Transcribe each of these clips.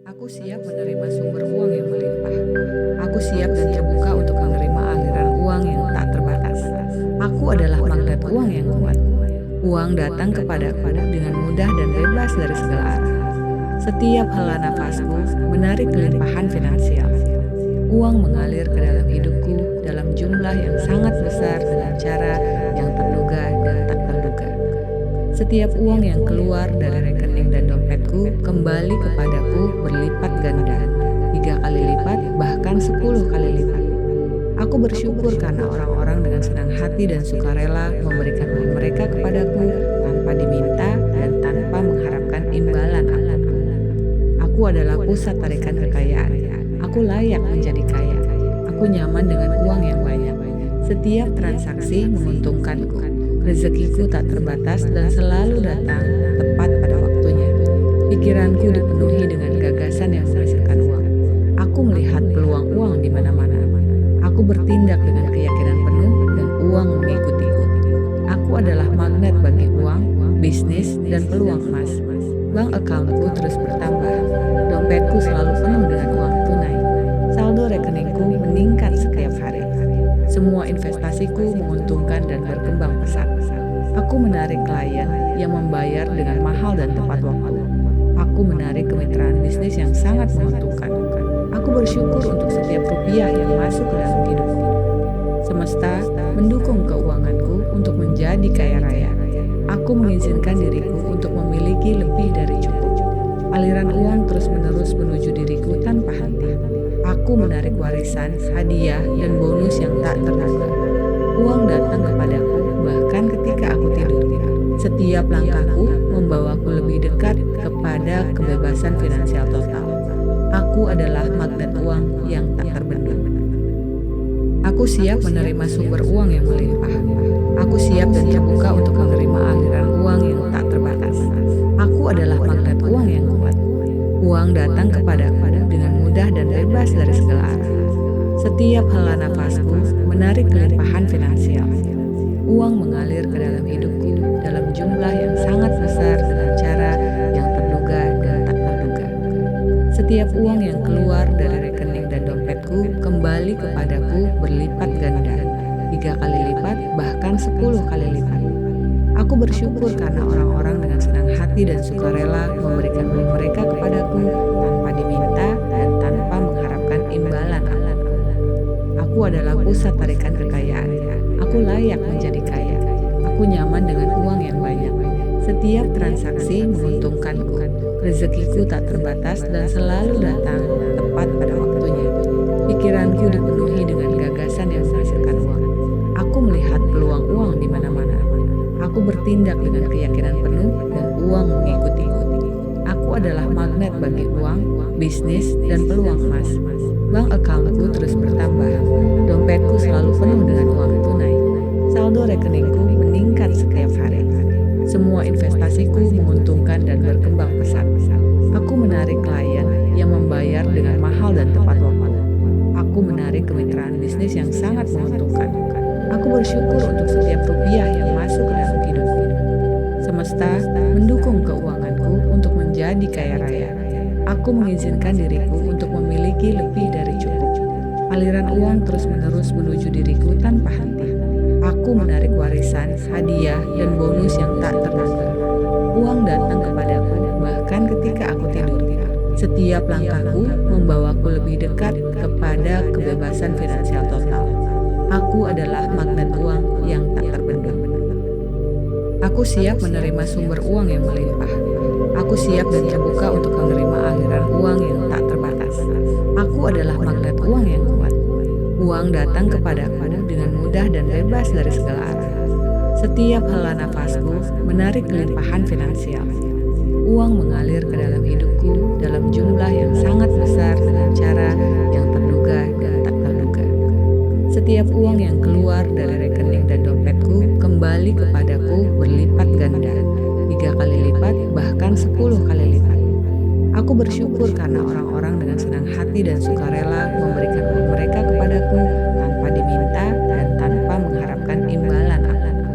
Aku siap menerima sumber uang yang melimpah. Aku siap dan terbuka untuk menerima aliran uang yang tak terbatas. Aku adalah magnet uang yang kuat. Uang datang kepadaku dengan mudah dan bebas dari segala arah. Setiap hela nafasku menarik kelimpahan finansial. Uang mengalir ke dalam hidupku dalam jumlah yang sangat besar dengan cara yang terduga dan tak terduga. Setiap uang yang keluar dari rekening dan dompetku kembali kepadaku berlipat ganda, 3 kali lipat, bahkan 10 kali lipat. Aku bersyukur karena orang-orang dengan senang hati dan sukarela memberikan uang mereka kepadaku tanpa diminta dan tanpa mengharapkan imbalan apapun. Aku adalah pusat tarikan kekayaan. Aku layak menjadi kaya. Aku nyaman dengan uang yang banyak. Setiap transaksi menguntungkanku. Rezekiku tak terbatas dan selalu datang tepat pada waktunya. Pikiranku dipenuhi dengan gagasan yang menghasilkan uang. Aku melihat peluang uang di mana-mana. Aku bertindak dengan keyakinan penuh dan uang mengikutiku. Aku adalah magnet bagi uang, bisnis, dan peluang emas. Bank accountku terus bertambah. Dompetku selalu penuh dengan uang tunai. Saldo rekeningku meningkat setiap hari. Semua investasiku menguntungkan dan berkembang pesat. Aku menarik klien yang membayar dengan mahal dan tepat waktu. Aku menarik kemitraan bisnis yang sangat menguntungkan. Aku bersyukur untuk setiap rupiah yang masuk ke dalam hidupku. Semesta mendukung keuanganku untuk menjadi kaya raya. Aku mengizinkan diriku untuk memiliki lebih dari cukup. Aliran uang terus-menerus menuju diriku tanpa henti. Aku menarik warisan, hadiah, dan bonus yang tak terduga. Uang datang kepadaku bahkan ketika aku tidur. Setiap langkahku membawaku lebih dekat kepada kebebasan finansial total. Aku adalah magnet uang yang tak terbendung. Aku siap menerima sumber uang yang melimpah. Aku siap dan terbuka untuk menerima aliran uang yang tak terbatas. Aku adalah magnet uang yang kuat. Uang datang kepadaku dengan mudah dan bebas dari segala arah. Setiap hela nafasku menarik kelimpahan finansial. Uang mengalir ke dalam hidupku dalam jumlah yang sangat besar dengan cara yang terduga dan tak terduga. Setiap uang yang keluar dari rekening dan dompetku kembali kepadaku berlipat ganda, 3 kali lipat, bahkan 10 kali lipat. Aku bersyukur karena orang-orang dengan senang hati dan sukarela memberikan uang mereka kepadaku tanpa diminta dan tanpa mengharapkan imbalan apapun. Aku adalah pusat tarikan kekayaan. Aku layak menjadi kaya. Aku nyaman dengan uang yang banyak. Setiap transaksi menguntungkanku. Rezekiku tak terbatas dan selalu datang tepat pada waktunya. Pikiranku dipenuhi dengan gagasan yang menghasilkan uang. Aku melihat peluang uang di mana-mana. Aku bertindak dengan keyakinan penuh dan uang mengikutiku. Aku adalah magnet bagi uang, bisnis, dan peluang emas. Bank accountku terus bertambah. Dompetku selalu penuh dengan uang tunai. Saldo rekeningku meningkat setiap hari. Semua investasiku menguntungkan dan berkembang pesat. Aku menarik klien yang membayar dengan mahal dan tepat waktu. Aku menarik kemitraan bisnis yang sangat menguntungkan. Aku bersyukur untuk setiap rupiah yang masuk ke dalam hidupku. Semesta mendukung keuanganku untuk menjadi kaya raya. Aku mengizinkan diriku untuk memiliki lebih dari cukup. Aliran uang terus-menerus menuju diriku tanpa henti. Aku menarik warisan, hadiah, dan bonus yang tak terduga. Uang datang kepadaku bahkan ketika aku tidur. Setiap langkahku membawaku lebih dekat kepada kebebasan finansial total. Aku adalah magnet uang yang tak terbendung. Aku siap menerima sumber uang yang melimpah. Aku siap dan terbuka untuk menerima aliran uang yang tak terbatas. Aku adalah magnet uang yang kuat. Uang datang kepadaku dengan mudah dan bebas dari segala arah. Setiap hela nafasku menarik kelimpahan finansial. Uang mengalir ke dalam hidupku dalam jumlah yang sangat besar dengan cara yang terduga dan tak terduga. Setiap uang yang keluar dari rekening dan dompetku kembali kepadaku berlipat ganda, 3 kali lipat, bahkan 10 kali lipat. Aku bersyukur karena orang-orang dengan senang hati dan sukarela memberikan uang mereka kepadaku tanpa diminta dan tanpa mengharapkan imbalan apapun.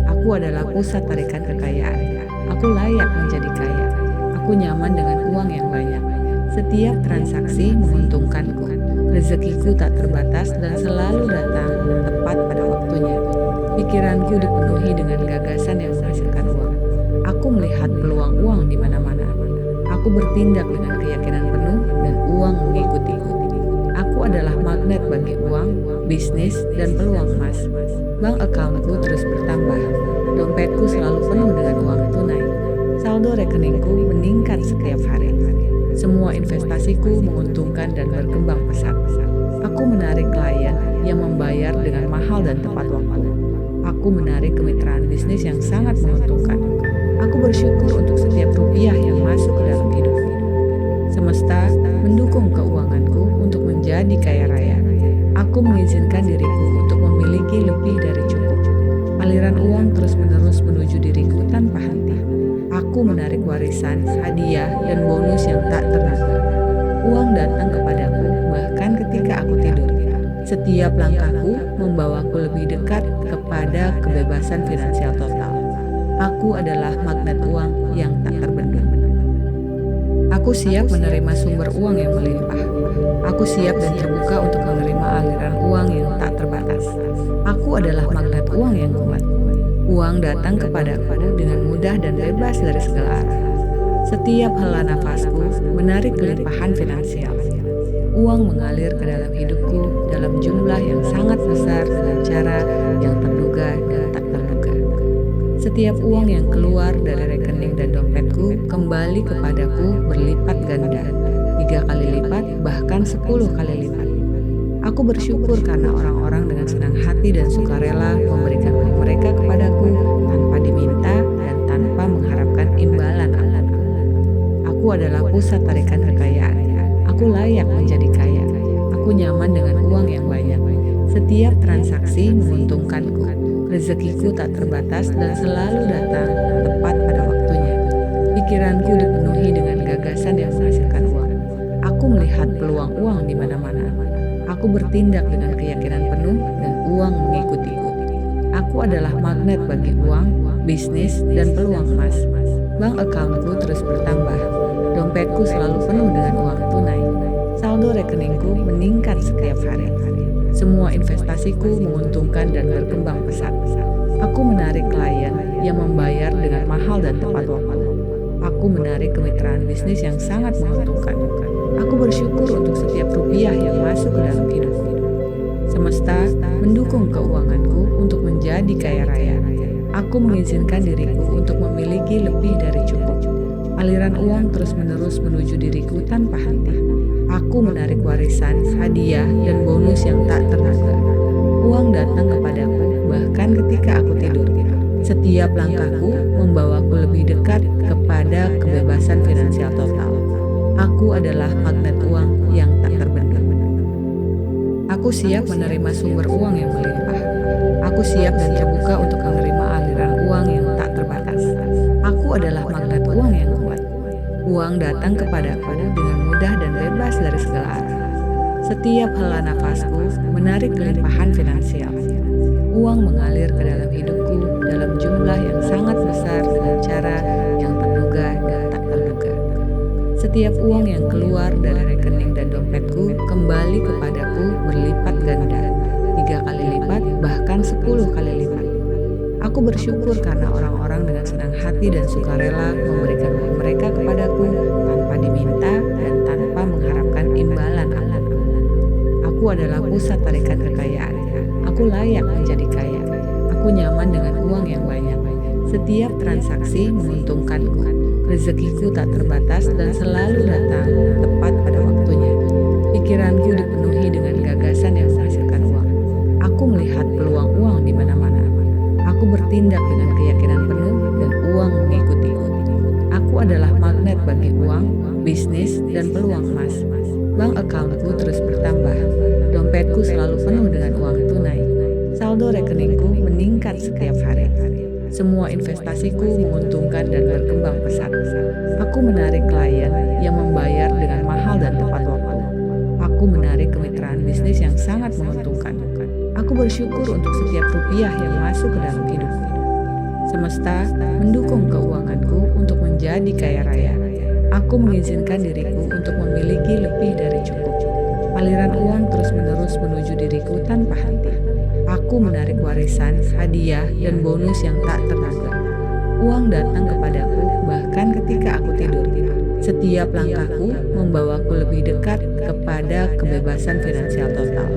Aku adalah pusat tarikan kekayaan. Aku layak menjadi kaya. Aku nyaman dengan uang yang banyak. Setiap transaksi menguntungkanku. Rezekiku tak terbatas dan selalu datang tepat pada waktunya. Pikiranku dipenuhi dengan gagasan yang menghasilkan uang. Aku melihat peluang uang di mana-mana. Aku bertindak dengan keyakinan penuh dan uang mengikutiku. Aku adalah magnet bagi uang, bisnis, dan peluang emas. Bank accountku terus bertambah. Dompetku selalu penuh dengan uang tunai. Saldo rekeningku meningkat setiap hari. Semua investasiku menguntungkan dan berkembang pesat. Aku menarik klien yang membayar dengan mahal dan tepat waktu. Aku menarik kemitraan bisnis yang sangat menguntungkan. Aku bersyukur untuk setiap rupiah yang masuk ke dalam hidupku. Semesta mendukung keuanganku untuk menjadi kaya raya. Aku mengizinkan diriku untuk memiliki lebih dari cukup. Aliran uang terus-menerus menuju diriku tanpa henti. Aku menarik warisan, hadiah, dan bonus yang tak terduga. Uang datang kepadaku bahkan ketika aku tidur. Setiap langkahku membawaku lebih dekat kepada kebebasan finansial total. Aku adalah magnet uang yang tak terbendung. Aku siap menerima sumber uang yang melimpah. Aku siap dan terbuka untuk menerima aliran uang yang tak terbatas. Aku adalah magnet uang yang kuat. Uang datang kepadaku dengan mudah dan bebas dari segala arah. Setiap hela nafasku menarik kelimpahan finansial. Uang mengalir ke dalam hidupku dalam jumlah yang sangat besar dengan cara yang terduga dan tak terduga. Setiap uang yang keluar dari rekening dan dompetku kembali kepadaku berlipat ganda, 3 kali lipat, bahkan 10 kali lipat. Aku bersyukur karena orang-orang dengan senang hati dan sukarela memberikan uang mereka kepadaku tanpa diminta dan tanpa mengharapkan imbalan apapun. Aku adalah pusat tarikan kekayaan. Aku layak menjadi kaya. Aku nyaman dengan uang yang banyak. Setiap transaksi menguntungkanku. Rezekiku tak terbatas dan selalu datang tepat pada waktunya. Pikiranku dipenuhi dengan gagasan yang menghasilkan uang. Aku melihat peluang uang di mana-mana. Aku bertindak dengan keyakinan penuh dan uang mengikutiku. Aku adalah magnet bagi uang, bisnis, dan peluang emas. Bank accountku terus bertambah. Dompetku selalu penuh dengan uang tunai. Saldo rekeningku meningkat setiap hari. Semua investasiku menguntungkan dan berkembang pesat. Aku menarik klien yang membayar dengan mahal dan tepat waktu. Aku menarik kemitraan bisnis yang sangat menguntungkan. Aku bersyukur untuk setiap rupiah yang masuk ke dalam hidupku. Semesta mendukung keuanganku untuk menjadi kaya raya. Aku mengizinkan diriku untuk memiliki lebih dari cukup. Aliran uang terus-menerus menuju diriku tanpa henti. Aku menarik warisan, hadiah, dan bonus yang tak terduga. Uang datang kepadaku bahkan ketika aku tidur. Setiap langkahku membawaku lebih dekat kepada kebebasan finansial total. Aku adalah magnet uang yang tak terbendung. Aku siap menerima sumber uang yang melimpah. Aku siap dan terbuka untuk menerima aliran uang yang tak terbatas. Aku adalah magnet uang yang kuat. Uang datang kepadaku dengan mudah dan bebas dari segala arah. Setiap hela nafasku menarik kelimpahan finansial. Uang mengalir ke dalam hidupku dalam jumlah yang sangat besar dengan cara yang terduga dan tak terduga. Setiap uang yang keluar dari rekening dan dompetku kembali kepadaku berlipat ganda, 3 kali lipat, bahkan 10 kali lipat. Aku bersyukur karena orang-orang dengan senang hati dan sukarela memberikan uang mereka kepadaku tanpa diminta dan tanpa mengharapkan imbalan apapun. Aku adalah pusat tarikan kekayaan. Aku layak menjadi kaya. Aku nyaman dengan uang yang banyak. Setiap transaksi menguntungkanku. Rezekiku tak terbatas dan selalu datang tepat pada waktunya. Pikiranku dipenuhi dengan gagasan yang menghasilkan uang. Aku melihat peluang uang di mana-mana. Aku bertindak dengan keyakinan penuh dan uang mengikutiku. Aku adalah magnet bagi uang, bisnis, dan peluang emas. Bank accountku terus bertambah. Dompetku selalu penuh dengan uang tunai. Saldo rekeningku meningkat setiap hari. Semua investasiku menguntungkan dan berkembang pesat. Aku menarik klien yang membayar dengan mahal dan tepat waktu. Aku menarik kemitraan bisnis yang sangat menguntungkan. Aku bersyukur untuk setiap rupiah yang masuk ke dalam hidupku. Semesta mendukung keuanganku untuk menjadi kaya raya. Aku mengizinkan diriku untuk memiliki lebih dari cukup. Aliran uang terus-menerus menuju diriku tanpa henti. Aku menarik warisan, hadiah, dan bonus yang tak terduga. Uang datang kepadaku bahkan ketika aku tidur. Setiap langkahku membawaku lebih dekat kepada kebebasan finansial total.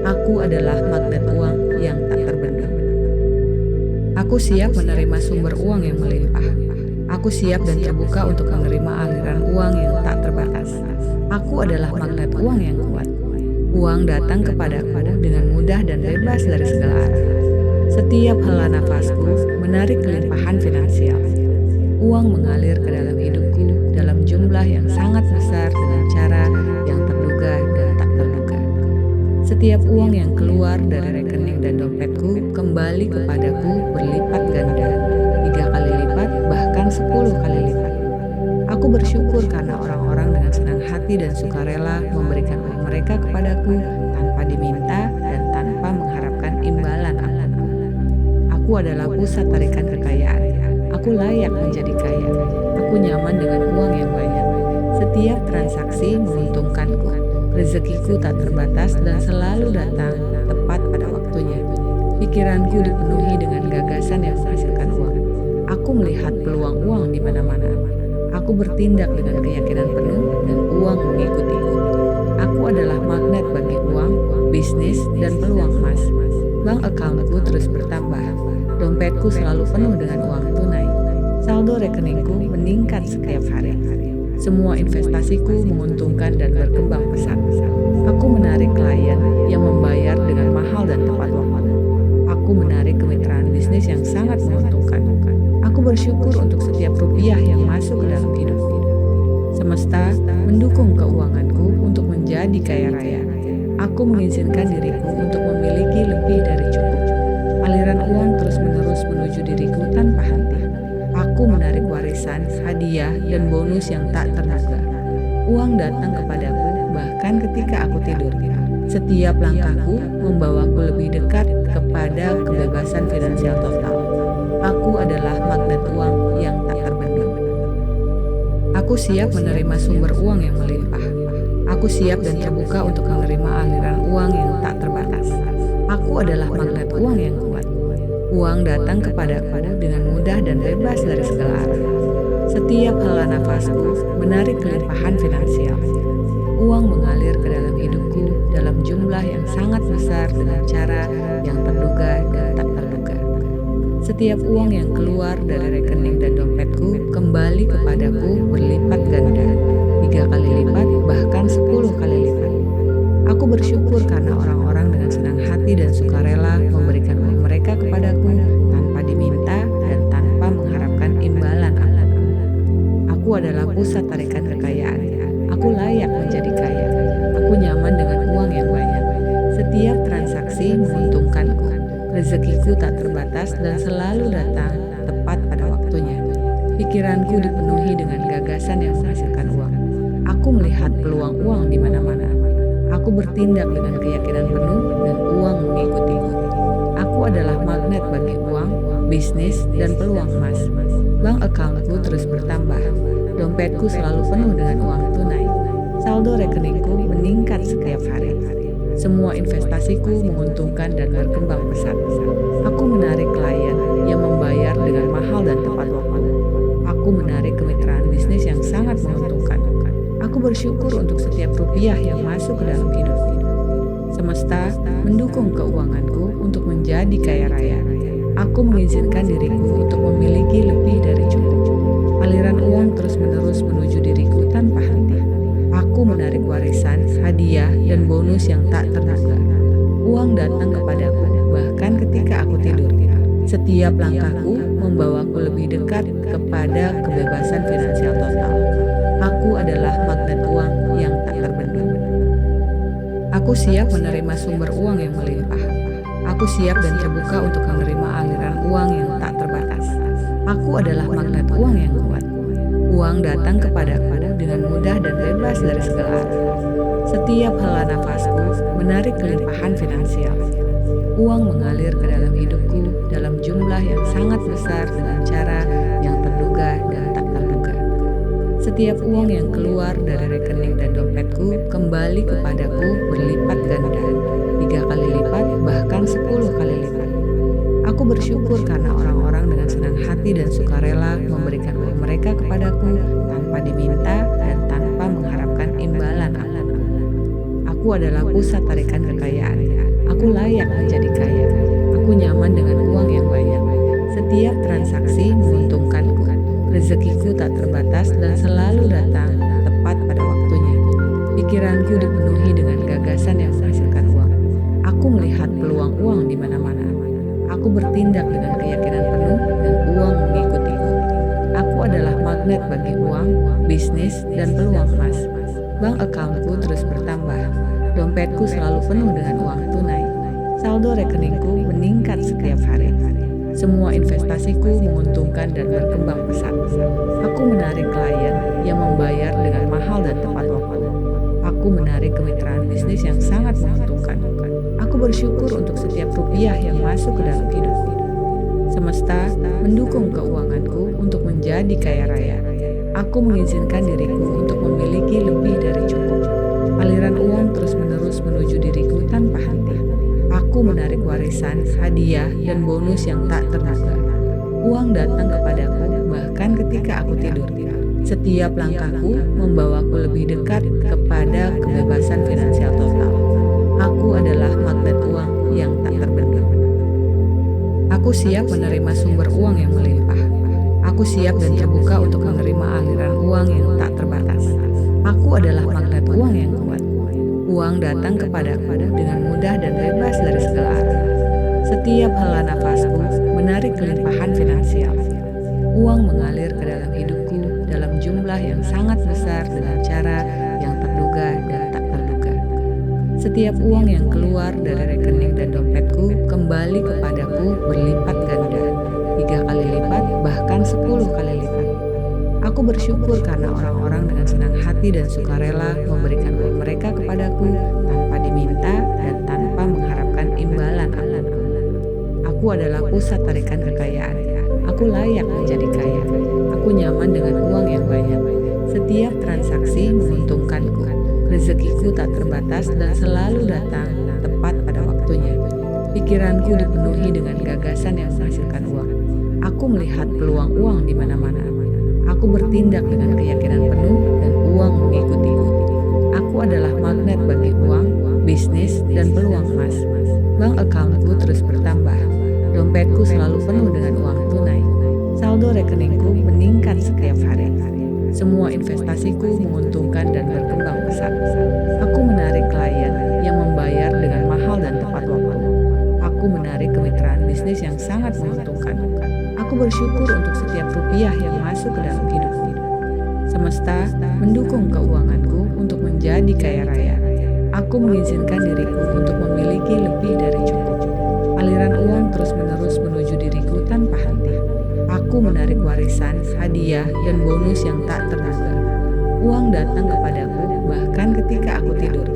Aku adalah magnet uang yang tak terbendung. Aku siap menerima sumber uang yang melimpah. Aku siap dan terbuka untuk menerima aliran uang yang tak terbatas. Aku adalah magnet uang yang kuat. Uang datang kepadaku dengan mudah dan bebas dari segala arah. Setiap hela nafasku menarik kelimpahan finansial. Uang mengalir ke dalam hidupku dalam jumlah yang sangat besar dengan cara yang terduga dan tak terduga. Setiap uang yang keluar dari rekening dan dompetku kembali kepadaku berlipat ganda, 3 kali lipat, bahkan 10 kali lipat. Aku bersyukur karena orang-orang dengan senang hati dan sukarela memberikan uang mereka kepadaku tanpa diminta dan tanpa mengharapkan imbalan apapun. Aku adalah pusat tarikan kekayaan. Aku layak menjadi kaya. Aku nyaman dengan uang yang banyak. Setiap transaksi menguntungkanku. Rezekiku tak terbatas dan selalu datang tepat pada waktunya. Pikiranku dipenuhi dengan gagasan yang menghasilkan uang. Aku melihat peluang uang di mana-mana. Aku bertindak dengan keyakinan penuh dan uang mengikutiku. Aku adalah magnet bagi uang, bisnis, dan peluang emas. Bank accountku terus bertambah. Dompetku selalu penuh dengan uang tunai. Saldo rekeningku meningkat setiap hari. Semua investasiku menguntungkan dan berkembang pesat. Aku menarik klien yang membayar dengan mahal dan tepat waktu. Aku menarik kemitraan bisnis yang sangat menguntungkan. Aku bersyukur untuk setiap rupiah yang masuk ke dalam hidupku. Semesta mendukung keuanganku untuk menjadi kaya raya. Aku mengizinkan diriku untuk memiliki lebih dari cukup. Aliran uang terus-menerus menuju diriku tanpa henti. Aku menarik warisan, hadiah, dan bonus yang tak terduga. Uang datang kepadaku bahkan ketika aku tidur. Setiap langkahku membawaku lebih dekat kepada kebebasan finansial total. Aku adalah magnet uang yang tak terbendung. Aku siap menerima sumber uang yang melimpah. Aku siap dan terbuka untuk menerima aliran uang yang tak terbatas. Aku adalah magnet uang yang kuat. Uang datang kepadaku dengan mudah dan bebas dari segala arah. Setiap hela nafasku menarik kelimpahan finansial. Uang mengalir ke dalam hidupku dalam jumlah yang sangat besar dengan cara yang terduga dan tak terduga. Setiap uang yang keluar dari rekening dan dompetku kembali kepadaku berlipat ganda, 3 kali lipat, bahkan 10 kali lipat. Aku bersyukur karena orang-orang dengan senang hati dan sukarela memberikan uang mereka kepadaku tanpa diminta dan tanpa mengharapkan imbalan apapun. Aku adalah pusat tarikan kekayaan. Aku layak menjadi kaya. Aku nyaman dengan uang yang banyak. Setiap transaksi menguntungkanku. Rezekiku tak terbatas dan selalu datang tepat pada waktunya. Pikiranku dipenuhi dengan gagasan yang menghasilkan uang. Aku melihat peluang uang di mana-mana. Aku bertindak dengan keyakinan penuh dan uang mengikutiku. Aku adalah magnet bagi uang, bisnis, dan peluang emas. Bank accountku terus bertambah. Dompetku selalu penuh dengan uang tunai. Saldo rekeningku meningkat setiap hari. Semua investasiku menguntungkan dan berkembang pesat. Aku menarik klien yang membayar dengan mahal dan tepat waktu. Aku menarik kemitraan bisnis yang sangat menguntungkan. Aku bersyukur untuk setiap rupiah yang masuk ke dalam hidupku. Semesta mendukung keuanganku untuk menjadi kaya raya. Aku mengizinkan diriku untuk memiliki lebih dari cukup. Aliran uang terus-menerus menuju diriku tanpa henti. Aku menarik warisan, hadiah, dan bonus yang tak terduga. Uang datang kepadaku bahkan ketika aku tidur. Setiap langkahku membawaku lebih dekat kepada kebebasan finansial total. Aku adalah magnet uang yang tak terbendung. Aku siap menerima sumber uang yang melimpah. Aku siap dan terbuka untuk menerima aliran uang yang tak terbatas. Aku adalah magnet uang yang kuat. Uang datang kepadaku dengan mudah dan bebas dari segala arah. Setiap hela nafasku menarik kelimpahan finansial. Uang mengalir ke dalam hidupku dalam jumlah yang sangat besar dengan cara yang terduga dan tak terduga. Setiap uang yang keluar dari rekening dan dompetku kembali kepadaku berlipat ganda, 3 kali lipat, bahkan 10 kali lipat. Aku bersyukur karena orang-orang dengan senang hati dan sukarela memberikan uang mereka kepadaku tanpa diminta dan tanpa mengharapkan imbalan apapun. Aku adalah pusat tarikan kekayaan. Aku layak menjadi kaya. Aku nyaman dengan uang yang banyak. Setiap transaksi menguntungkanku. Rezekiku tak terbatas dan selalu datang tepat pada waktunya. Pikiranku dipenuhi dengan gagasan yang menghasilkan uang. Aku melihat peluang uang di mana-mana. Aku bertindak dengan keyakinan penuh dan uang mengikutiku. Aku adalah magnet bagi uang, bisnis, dan peluang emas. Bank accountku terus bertambah. Dompetku selalu penuh dengan uang tunai. Saldo rekeningku meningkat setiap hari. Semua investasiku menguntungkan dan berkembang pesat. Aku menarik klien yang membayar dengan mahal dan tepat waktu. Aku menarik kemitraan bisnis yang sangat menguntungkan. Aku bersyukur untuk setiap rupiah yang masuk ke dalam hidupku. Semesta mendukung keuanganku untuk menjadi kaya raya. Aku mengizinkan diriku untuk memiliki lebih dari cukup. Aliran uang terus-menerus menuju diriku tanpa henti. Aku menarik warisan, hadiah, dan bonus yang tak terduga. Uang datang kepadaku bahkan ketika aku tidur. Setiap langkahku membawaku lebih dekat kepada kebebasan finansial total. Aku adalah magnet uang yang tak terbendung. Aku siap menerima sumber uang yang melimpah. Aku siap dan terbuka untuk menerima aliran uang yang tak terbatas. Aku adalah magnet uang yang kuat. Uang datang kepadaku dengan mudah dan bebas dari segala arah. Setiap hela nafasku menarik kelimpahan finansial. Uang mengalir ke dalam hidupku dalam jumlah yang sangat besar dengan cara yang terduga dan tak terduga. Setiap uang yang keluar dari rekening dan dompetku kembali kepadaku berlipat ganda, 3 kali lipat, bahkan 10 kali lipat. Aku bersyukur karena orang-orang dengan senang hati dan sukarela memberikan uang mereka kepadaku tanpa diminta dan tanpa mengharapkan imbalan apapun. Aku adalah pusat tarikan kekayaan. Aku layak menjadi kaya. Aku nyaman dengan uang yang banyak. Setiap transaksi menguntungkanku. Rezekiku tak terbatas dan selalu datang tepat pada waktunya. Pikiranku dipenuhi dengan gagasan yang menghasilkan uang. Aku melihat peluang uang di mana-mana. Aku bertindak dengan keyakinan penuh dan uang mengikutiku. Aku adalah magnet bagi uang, bisnis, dan peluang emas. Bank accountku terus bertambah. Dompetku selalu penuh dengan uang tunai. Saldo rekeningku meningkat setiap hari. Semua investasiku menguntungkan dan berkembang pesat. Aku menarik klien yang membayar dengan mahal dan tepat waktu. Aku menarik kemitraan bisnis yang sangat menguntungkan. Aku bersyukur untuk setiap rupiah yang masuk ke dalam hidupku. Semesta mendukung keuanganku untuk menjadi kaya raya. Aku mengizinkan diriku untuk memiliki lebih dari cukup. Aliran uang terus-menerus menuju diriku tanpa henti. Aku menarik warisan, hadiah, dan bonus yang tak terduga. Uang datang kepadaku bahkan ketika aku tidur.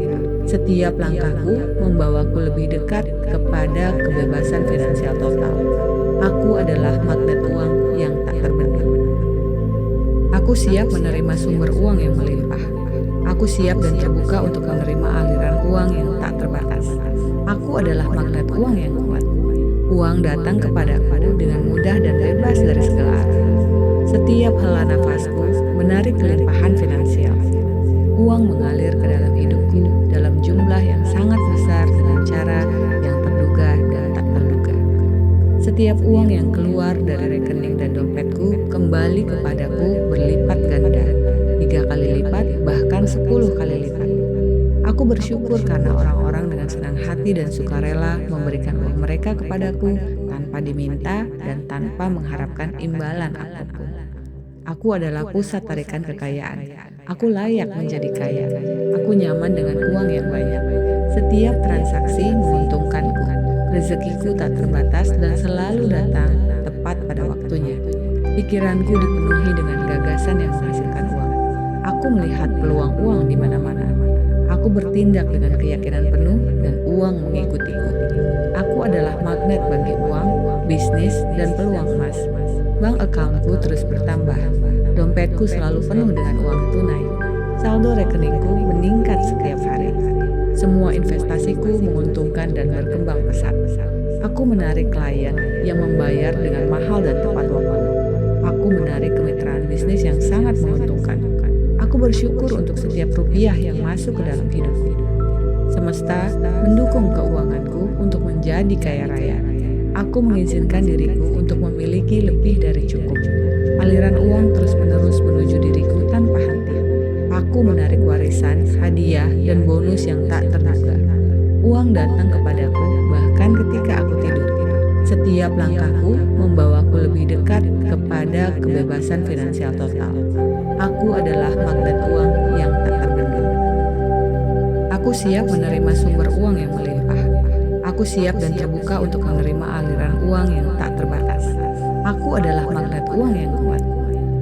Setiap langkahku membawaku lebih dekat kepada kebebasan finansial total. Aku adalah magnet uang yang tak terbendung. Aku siap menerima sumber uang yang melimpah. Aku siap dan terbuka untuk menerima aliran uang yang tak terbatas. Aku adalah magnet uang yang kuat. Uang datang kepadaku dengan mudah dan bebas dari segala arah. Setiap hela nafasku menarik kelimpahan finansial. Uang mengalir ke dalam hidupku dalam jumlah yang sangat besar dengan cara yang terduga dan tak terduga. Setiap uang yang keluar dari rekening dan dompetku kembali kepadaku berlipat ganda, 3 kali lipat, bahkan 10 kali lipat. Aku bersyukur karena orang-orang dengan senang hati dan sukarela memberikan uang mereka kepadaku tanpa diminta dan tanpa mengharapkan imbalan apapun. Aku adalah pusat tarikan kekayaan. Aku layak menjadi kaya. Aku nyaman dengan uang yang banyak. Setiap transaksi menguntungkanku. Rezekiku tak terbatas dan selalu datang tepat pada waktunya. Pikiranku dipenuhi dengan gagasan yang menghasilkan uang. Aku melihat peluang uang di mana-mana. Aku bertindak dengan keyakinan penuh dan uang mengikutiku. Aku adalah magnet bagi uang, bisnis, dan peluang emas. Bank accountku terus bertambah. Dompetku selalu penuh dengan uang tunai. Saldo rekeningku meningkat setiap hari. Semua investasiku menguntungkan dan berkembang pesat. Aku menarik klien yang membayar dengan mahal dan tepat waktu. Aku menarik kemitraan bisnis yang sangat menguntungkan. Aku bersyukur untuk setiap rupiah yang masuk ke dalam hidupku. Semesta mendukung keuanganku untuk menjadi kaya raya. Aku mengizinkan diriku untuk memiliki lebih dari cukup. Aliran uang terus-menerus menuju diriku tanpa henti. Aku menarik warisan, hadiah, dan bonus yang tak terduga. Uang datang kepadaku bahkan ketika aku tidur. Setiap langkahku membawaku lebih dekat kepada kebebasan finansial total. Aku adalah magnet uang yang tak terbendung. Aku siap menerima sumber uang yang melimpah. Aku siap dan terbuka untuk menerima aliran uang yang tak terbatas. Aku adalah magnet uang yang kuat.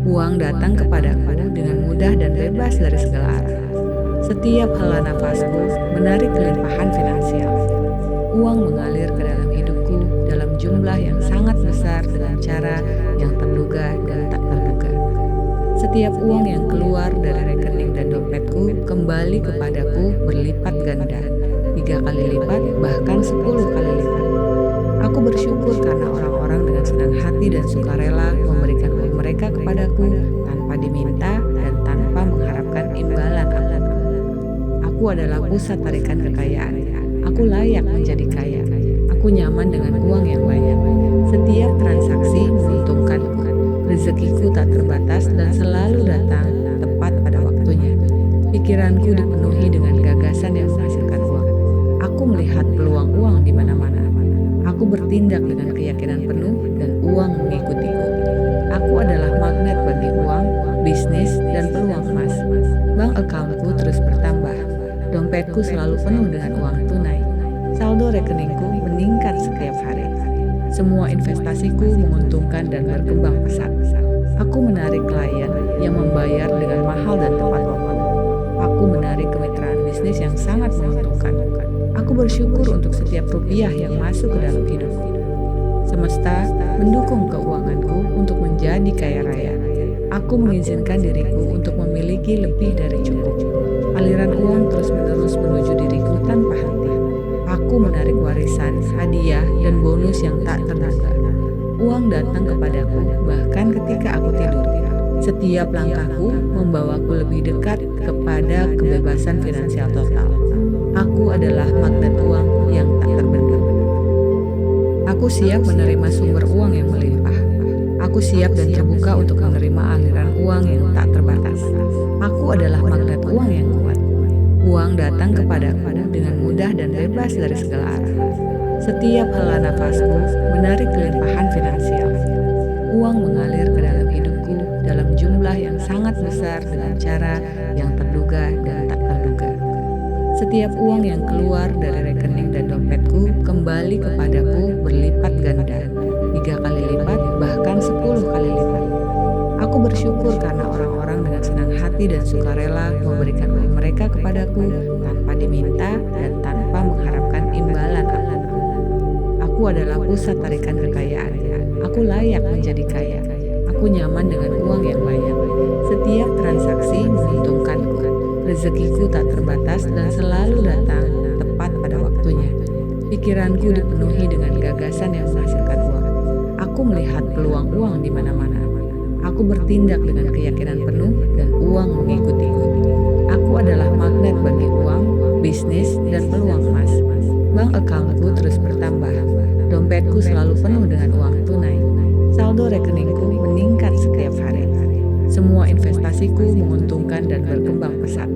Uang datang kepadaku dengan mudah dan bebas dari segala arah. Setiap hela nafasku menarik kelimpahan finansial. Uang mengalir ke dalam hidupku dalam jumlah yang sangat besar dengan cara yang terduga dan tak terduga. Setiap uang yang keluar dari rekening dan dompetku kembali kepadaku berlipat ganda, 3 kali lipat, bahkan 10 kali lipat. Aku bersyukur karena orang-orang dengan senang hati dan sukarela memberikan uang mereka kepadaku tanpa diminta dan tanpa mengharapkan imbalan apapun. Aku adalah pusat tarikan kekayaan. Aku layak menjadi kaya. Aku nyaman dengan uang yang banyak. Setiap transaksi menguntungkanku. Rezekiku tak terbatas dan selalu datang tepat pada waktunya. Pikiranku dipenuhi dengan gagasan yang menghasilkan uang. Aku melihat peluang uang di mana-mana. Aku bertindak dengan keyakinan penuh dan uang mengikutiku. Aku adalah magnet bagi uang, bisnis, dan peluang emas. Bank accountku terus bertambah. Dompetku selalu penuh dengan uang tunai. Saldo rekeningku meningkat setiap hari. Semua investasiku menguntungkan dan berkembang pesat. Aku menarik klien yang membayar dengan mahal dan tepat waktu. Aku menarik kemitraan bisnis yang sangat menguntungkan. Aku bersyukur untuk setiap rupiah yang masuk ke dalam hidupku. Semesta mendukung keuanganku untuk menjadi kaya raya. Aku mengizinkan diriku untuk memiliki lebih dari cukup. Aliran uang terus-menerus menuju diriku tanpa henti. Aku menarik warisan, hadiah, dan bonus yang tak terduga. Uang datang kepadaku bahkan ketika aku tidur. Setiap langkahku membawaku lebih dekat kepada kebebasan finansial total. Aku adalah magnet uang yang tak terbendung. Aku siap menerima sumber uang yang melimpah. Aku siap dan terbuka untuk menerima aliran uang yang tak terbatas. Aku adalah magnet uang yang kuat. Uang datang kepadaku dengan mudah dan bebas dari segala arah. Setiap hela nafasku menarik kelimpahan finansial. Uang mengalir ke dalam hidupku dalam jumlah yang sangat besar dengan cara yang terduga dan tak terduga. Setiap uang yang keluar dari rekening dan dompetku kembali kepadaku berlipat ganda, 3 kali lipat, bahkan 10 kali lipat. Aku bersyukur karena orang-orang dengan senang hati dan sukarela memberikan uang mereka kepadaku tanpa diminta dan tanpa mengharapkan imbalan apapun. Aku adalah pusat tarikan kekayaan. Aku layak menjadi kaya. Aku nyaman dengan uang yang banyak. Setiap transaksi menguntungkanku. Rezekiku tak terbatas dan selalu datang tepat pada waktunya. Pikiranku dipenuhi dengan gagasan yang menghasilkan uang. Aku melihat peluang uang di mana-mana. Aku bertindak dengan keyakinan penuh dan uang mengikutiku. Aku adalah magnet bagi uang, bisnis, dan peluang emas. Bank accountku terus bertambah. Dompetku selalu penuh dengan uang tunai. Saldo rekeningku meningkat setiap hari. Semua investasiku menguntungkan dan berkembang pesat.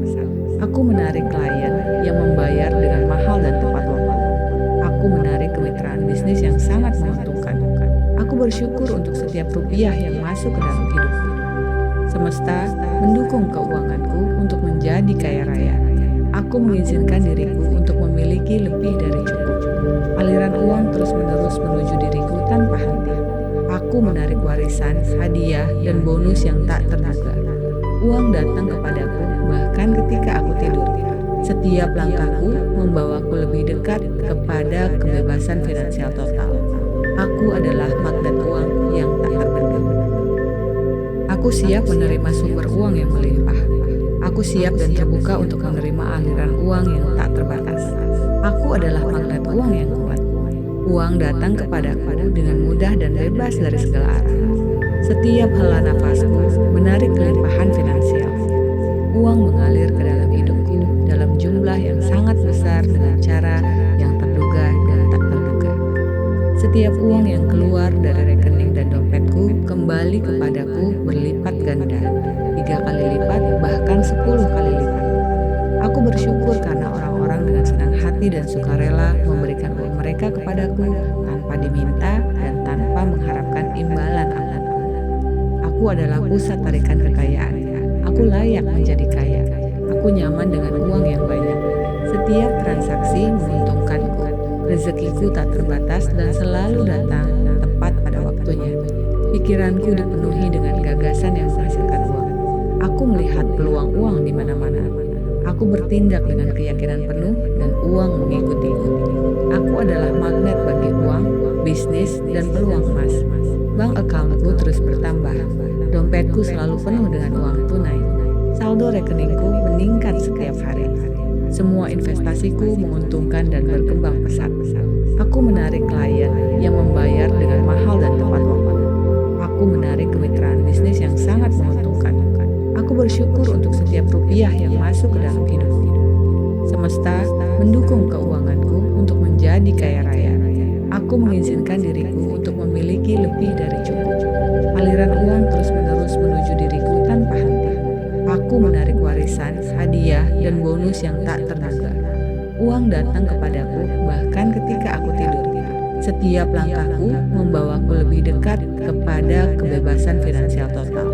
Aku menarik klien yang membayar dengan mahal dan tepat waktu. Aku menarik kemitraan bisnis yang sangat menguntungkan. Aku bersyukur untuk setiap rupiah yang masuk ke dalam hidupku. Semesta mendukung keuanganku untuk menjadi kaya raya. Aku mengizinkan diriku untuk memiliki lebih dari cukup. Aliran uang terus-menerus menuju diriku tanpa henti. Aku menarik warisan, hadiah, dan bonus yang tak terduga. Uang datang kepadaku bahkan ketika aku tidur. Setiap langkahku membawaku lebih dekat kepada kebebasan finansial total. Aku adalah magnet uang yang tak terbendung. Aku siap menerima sumber uang yang melimpah. Aku siap dan terbuka untuk menerima aliran uang yang tak terbatas. Aku adalah magnet uang yang kuat. Uang datang kepadaku dengan mudah dan bebas dari segala arah. Setiap hela nafasku menarik kelimpahan finansial. Uang mengalir ke dalam hidupku dalam jumlah yang sangat besar dengan cara yang terduga dan tak terduga. Setiap uang yang keluar dari rekening dan dompetku kembali kepadaku berlipat ganda, 3 kali lipat, bahkan 10 kali lipat. Aku bersyukur karena orang-orang dengan senang hati dan sukarela memberikan uang mereka kepadaku tanpa diminta dan tanpa mengharapkan imbalan apapun. Aku adalah pusat tarikan kekayaan. Aku layak menjadi kaya. Aku nyaman dengan uang yang banyak. Setiap transaksi menguntungkanku. Rezekiku tak terbatas dan selalu datang tepat pada waktunya. Pikiranku dipenuhi dengan gagasan yang menghasilkan uang. Aku melihat peluang uang di mana-mana. Aku bertindak dengan keyakinan penuh dan uang mengikuti-ikuti. Aku adalah magnet bagi uang, bisnis, dan peluang emas. Bank accountku terus bertambah. Dompetku selalu penuh dengan uang tunai. Saldo rekeningku meningkat setiap hari. Semua investasiku menguntungkan dan berkembang pesat. Aku menarik klien yang membayar dengan mahal dan tepat waktu. Aku menarik kemitraan bisnis yang sangat menguntungkan. Aku bersyukur untuk setiap rupiah yang masuk ke dalam hidupku. Semesta mendukung keuanganku untuk menjadi kaya raya. Aku mengizinkan diriku untuk memiliki lebih dari cukup. Aliran uang terus-menerus menuju diriku tanpa henti. Aku menarik warisan, hadiah, dan bonus yang tak terduga. Uang datang kepadaku bahkan ketika aku tidur. Setiap langkahku membawaku lebih dekat kepada kebebasan finansial total.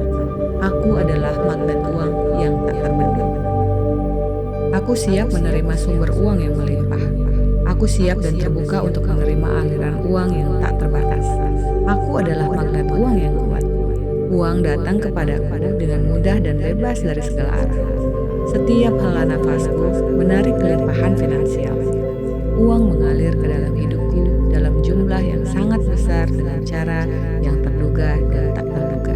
Aku adalah magnet uang yang tak terbendung. Aku siap menerima sumber uang yang melimpah. Aku siap dan terbuka untuk menerima aliran uang yang tak terbatas. Aku adalah magnet uang yang kuat. Uang datang kepadaku dengan mudah dan bebas dari segala arah. Setiap hela nafasku menarik kelimpahan finansial. Uang mengalir ke dalam hidupku dalam jumlah yang sangat besar dengan cara yang terduga dan tak terduga.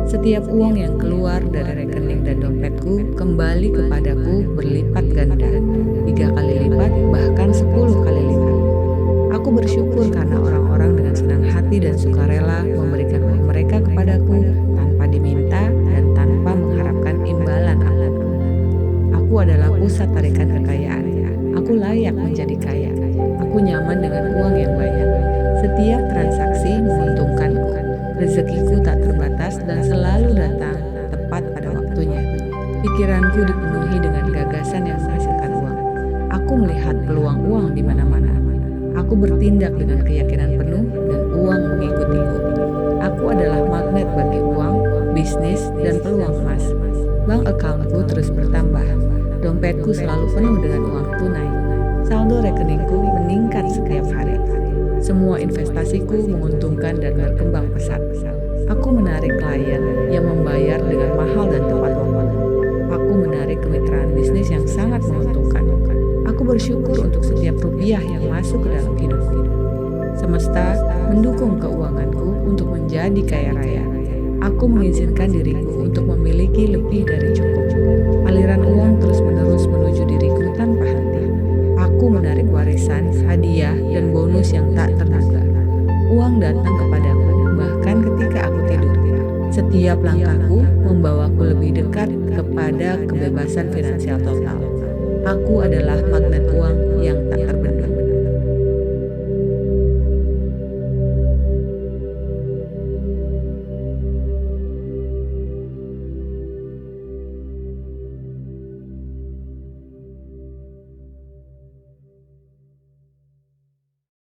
Setiap uang yang keluar dari rekening dan dompetku kembali kepadaku berlipat ganda, 3 kali lipat, bahkan 10 kali lipat. Aku bersyukur karena orang-orang dengan senang hati dan sukarela memberikan uang mereka kepadaku tanpa diminta dan tanpa mengharapkan imbalan apapun. Aku adalah pusat tarikan kekayaan. Aku layak menjadi kaya. Aku nyaman dengan uang yang banyak. Setiap transaksi menguntungkanku. Rezekiku tak terbatas dan selalu datang tepat pada waktunya. Pikiranku dipenuhi dengan gagasan yang menghasilkan uang. Aku melihat peluang uang di mana-mana. Aku bertindak dengan keyakinan penuh dan uang mengikuti-ikuti. Aku adalah magnet bagi uang, bisnis, dan peluang emas. Bank accountku terus bertambah. Dompetku selalu penuh dengan uang tunai. Saldo rekeningku meningkat setiap hari. Semua investasiku menguntungkan dan berkembang pesat. Aku menarik klien yang membayar dengan mahal dan tepat waktu. Aku menarik kemitraan bisnis yang sangat menguntungkan. Aku bersyukur untuk setiap rupiah yang masuk ke dalam hidupku. Semesta mendukung keuanganku untuk menjadi kaya raya. Aku mengizinkan diriku untuk memiliki lebih dari cukup. Aliran uang terus-menerus menuju diriku tanpa henti. Aku menarik warisan, hadiah, dan bonus yang tak terduga. Uang datang kepadaku bahkan ketika aku tidur. Setiap langkahku membawaku lebih dekat kepada kebebasan finansial total. Aku adalah magnet uang yang tak terbendung.